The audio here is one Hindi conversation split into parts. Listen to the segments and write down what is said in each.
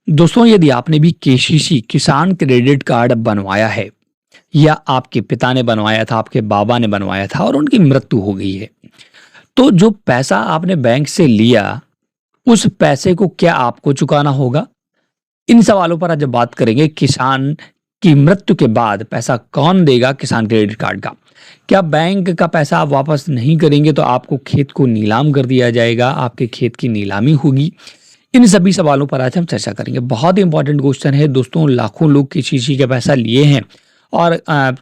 दोस्तों, यदि आपने भी केसीसी किसान क्रेडिट कार्ड बनवाया है या आपके पिता ने बनवाया था, आपके बाबा ने बनवाया था और उनकी मृत्यु हो गई है, तो जो पैसा आपने बैंक से लिया, उस पैसे को क्या आपको चुकाना होगा? इन सवालों पर आज जब बात करेंगे, किसान की मृत्यु के बाद पैसा कौन देगा किसान क्रेडिट कार्ड का? क्या बैंक का पैसा आप वापस नहीं करेंगे तो आपको खेत को नीलाम कर दिया जाएगा, आपके खेत की नीलामी होगी? इन सभी सवालों पर आज हम चर्चा करेंगे। बहुत ही इंपॉर्टेंट क्वेश्चन है दोस्तों, लाखों लोग केसीसी का पैसा लिए हैं और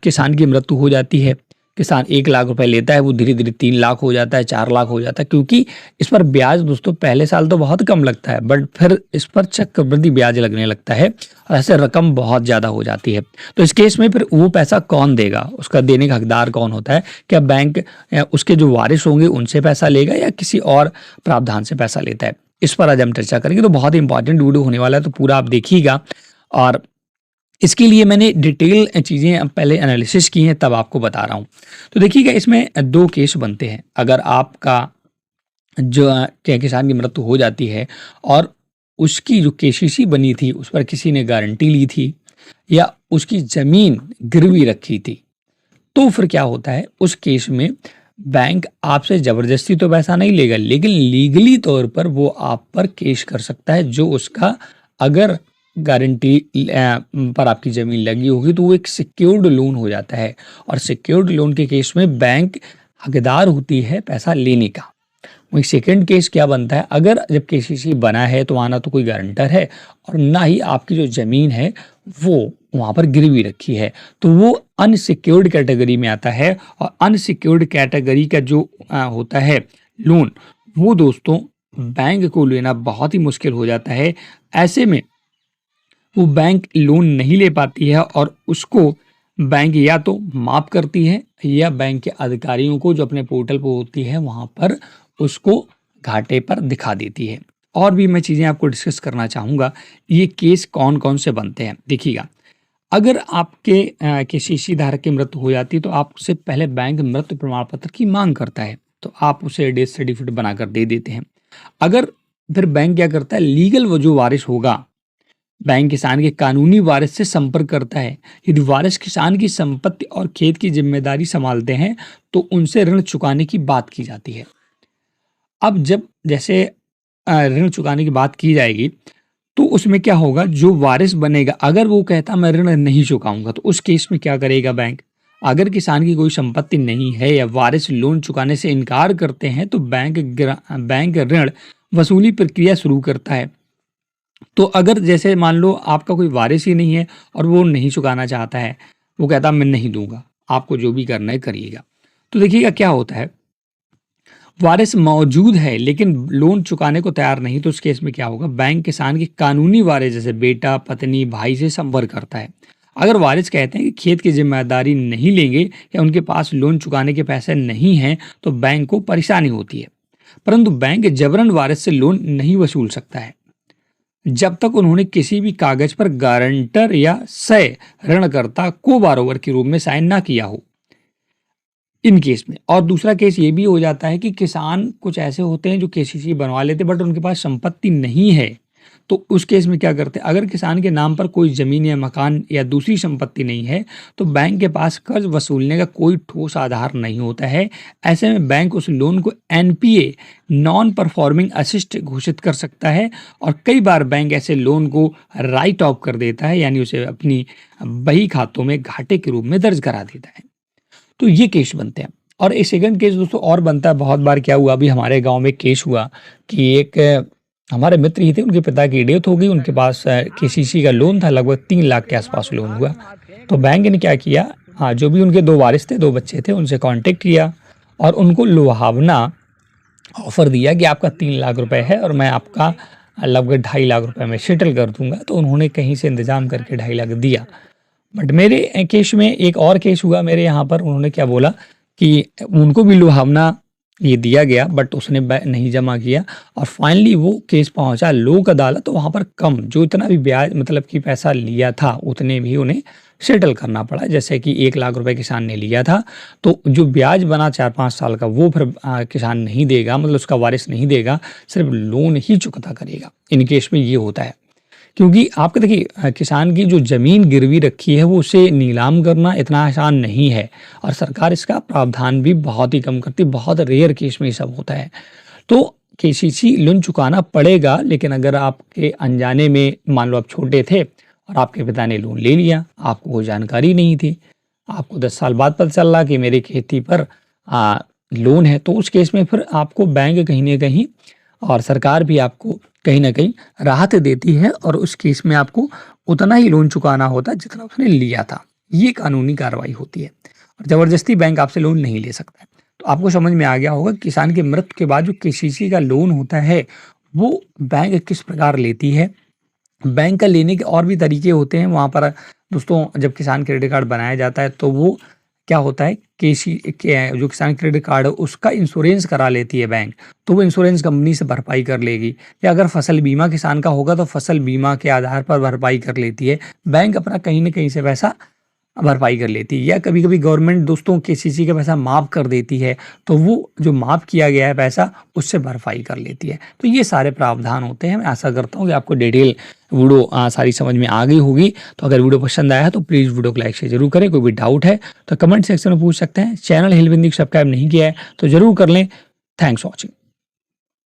किसान की मृत्यु हो जाती है। किसान 1 लाख रुपए लेता है, वो धीरे-धीरे 3 लाख हो जाता है, 4 लाख हो जाता है, क्योंकि इस पर ब्याज दोस्तों पहले साल तो बहुत कम लगता है, बट फिर इस पर चक्रवृद्धि ब्याज लगने लगता है और ऐसे रकम बहुत ज़्यादा हो जाती है। तो इस केस में फिर वो पैसा कौन देगा? उसका देने का हकदार कौन होता है? क्या बैंक उसके जो वारिस होंगे उनसे पैसा लेगा या किसी और प्रावधान से पैसा लेता है? इस पर आज हम चर्चा करेंगे। तो बहुत ही इंपॉर्टेंट वीडियो होने वाला है, तो पूरा आप देखिएगा। और इसके लिए मैंने डिटेल चीज़ें पहले एनालिसिस की हैं, तब आपको बता रहा हूँ। तो देखिएगा, इसमें 2 केस बनते हैं। अगर आपका जो क्या किसान की मृत्यु हो जाती है और उसकी जो केसीसी बनी थी, उस पर किसी ने गारंटी ली थी या उसकी ज़मीन गिरवी रखी थी, तो फिर क्या होता है उस केस में, बैंक आपसे ज़बरदस्ती तो पैसा नहीं लेगा, लेकिन लीगली तौर पर वो आप पर केस कर सकता है। जो उसका, अगर गारंटी पर आपकी ज़मीन लगी होगी तो वो एक सिक्योर्ड लोन हो जाता है और सिक्योर्ड लोन के केस में बैंक हकदार होती है पैसा लेने का। वही सेकंड केस क्या बनता है, अगर जब केसीसी बना है तो वहाँ ना तो कोई गारंटर है और ना ही आपकी जो ज़मीन है वो वहाँ पर गिरवी रखी है, तो वो अनसिक्योर्ड कैटेगरी में आता है। और अनसिक्योर्ड कैटेगरी का जो होता है लोन, वो दोस्तों बैंक को लेना बहुत ही मुश्किल हो जाता है। ऐसे में वो बैंक लोन नहीं ले पाती है और उसको बैंक या तो माफ़ करती है या बैंक के अधिकारियों को जो अपने पोर्टल पर होती है वहाँ पर उसको घाटे पर दिखा देती है। और भी मैं चीज़ें आपको डिस्कस करना चाहूँगा, ये केस कौन-कौन से बनते हैं। देखिएगा, अगर आपके केसीसी धारक की मृत्यु हो जाती है तो आपसे पहले बैंक मृत्यु प्रमाण पत्र की माँग करता है, तो आप उसे डेथ सर्टिफिकेट बनाकर दे देते हैं। अगर फिर बैंक क्या करता है, लीगल वो जो वारिस होगा, बैंक किसान के कानूनी वारिस से संपर्क करता है। यदि वारिस किसान की संपत्ति और खेत की जिम्मेदारी संभालते हैं तो उनसे ऋण चुकाने की बात की जाती है। अब जब जैसे ऋण चुकाने की बात की जाएगी तो उसमें क्या होगा, जो वारिस बनेगा अगर वो कहता मैं ऋण नहीं चुकाऊंगा तो उस केस में क्या करेगा बैंक? अगर किसान की कोई संपत्ति नहीं है या वारिस लोन चुकाने से इनकार करते हैं तो बैंक ऋण वसूली प्रक्रिया शुरू करता है। तो अगर जैसे मान लो आपका कोई वारिस ही नहीं है और वो नहीं चुकाना चाहता है, वो कहता मैं नहीं दूंगा, आपको जो भी करना है करिएगा, तो देखिएगा क्या होता है, वारिस मौजूद है लेकिन लोन चुकाने को तैयार नहीं, तो उस केस में क्या होगा, बैंक किसान की कानूनी वारिस जैसे बेटा, पत्नी, भाई से संपर्क करता है। अगर वारिस कहते हैं कि खेत की जिम्मेदारी नहीं लेंगे या उनके पास लोन चुकाने के पैसे नहीं हैं तो बैंक को परेशानी होती है, परंतु बैंक जबरन वारिस से लोन नहीं वसूल सकता है जब तक उन्होंने किसी भी कागज पर गारंटर या सह ऋणकर्ता को बारोवर के रूप में साइन ना किया हो इन केस में। और दूसरा केस ये भी हो जाता है कि किसान कुछ ऐसे होते हैं जो केसीसी बनवा लेते बट उनके पास संपत्ति नहीं है, तो उस केस में क्या करते हैं, अगर किसान के नाम पर कोई ज़मीन या मकान या दूसरी संपत्ति नहीं है तो बैंक के पास कर्ज वसूलने का कोई ठोस आधार नहीं होता है। ऐसे में बैंक उस लोन को एनपीए, नॉन परफॉर्मिंग असिस्ट घोषित कर सकता है और कई बार बैंक ऐसे लोन को राइट ऑफ कर देता है, यानी उसे अपनी बही खातों में घाटे के रूप में दर्ज करा देता है। तो ये केस बनते हैं। और एक सेकंड केस दोस्तों और बनता है, बहुत बार क्या हुआ, अभी हमारे गांव में केस हुआ कि एक हमारे मित्र ही थे, उनके पिता की डेथ हो गई, उनके पास केसीसी का लोन था, लगभग 3 लाख के आसपास लोन हुआ। तो बैंक ने क्या किया, हाँ, जो भी उनके 2 वारिस थे, 2 बच्चे थे, उनसे कांटेक्ट किया और उनको लुभावना ऑफर दिया कि आपका 3 लाख रुपए है और मैं आपका लगभग 2.5 लाख रुपए में सेटल कर दूंगा। तो उन्होंने कहीं से इंतजाम करके 2.5 लाख दिया। बट मेरे केस में एक और केस हुआ मेरे यहाँ पर, उन्होंने क्या बोला कि उनको भी लुभावना ये दिया गया बट उसने नहीं जमा किया और फाइनली वो केस पहुंचा लोक अदालत। तो वहाँ पर कम, जो इतना भी ब्याज मतलब कि पैसा लिया था उतने भी उन्हें सेटल करना पड़ा। जैसे कि 1 लाख रुपए किसान ने लिया था तो जो ब्याज बना 4-5 साल का वो फिर किसान नहीं देगा, मतलब उसका वारिस नहीं देगा, सिर्फ लोन ही चुकता करेगा। इन केस में ये होता है। क्योंकि आपको देखिए किसान की जो ज़मीन गिरवी रखी है वो उसे नीलाम करना इतना आसान नहीं है और सरकार इसका प्रावधान भी बहुत ही कम करती है, बहुत रेयर केस में ये सब होता है। तो केसीसी लोन चुकाना पड़ेगा, लेकिन अगर आपके अनजाने में मान लो आप छोटे थे और आपके पिता ने लोन ले लिया, आपको कोई जानकारी नहीं थी, आपको 10 साल बाद पता चल रहा कि मेरी खेती पर लोन है, तो उस केस में फिर आपको बैंक कहीं न कहीं और सरकार भी आपको कहीं न कहीं राहत देती है और उस केस में आपको उतना ही लोन चुकाना होता है जितना उसने लिया था। ये कानूनी कार्रवाई होती है और ज़बरदस्ती बैंक आपसे लोन नहीं ले सकता है। तो आपको समझ में आ गया होगा किसान की मृत्यु के बाद जो केसीसी का लोन होता है, वो बैंक किस प्रकार लेती है। बैंक का लेने के और भी तरीके होते हैं वहाँ पर दोस्तों। जब किसान क्रेडिट कार्ड बनाया जाता है तो वो क्या होता है जो किसान क्रेडिट कार्ड है उसका इंश्योरेंस करा लेती है बैंक, तो वो इंश्योरेंस कंपनी से भरपाई कर लेगी। या अगर फसल बीमा किसान का होगा तो फसल बीमा के आधार पर भरपाई कर लेती है बैंक, अपना कहीं ना कहीं से पैसा भरपाई कर लेती है। या कभी-कभी गवर्नमेंट दोस्तों केसीसी का पैसा माफ़ कर देती है, तो वो जो माफ़ किया गया है पैसा उससे भरपाई कर लेती है। तो ये सारे प्रावधान होते हैं। मैं आशा करता हूँ कि आपको डिटेल वीडियो सारी समझ में आ गई होगी। तो अगर वीडियो पसंद आया है तो प्लीज़ वीडियो को लाइक शेयर ज़रूर करें। कोई भी डाउट है तो कमेंट सेक्शन में पूछ सकते हैं। चैनल हिल बिंदी को सब्सक्राइब नहीं किया है तो ज़रूर कर लें। Thanks for watching.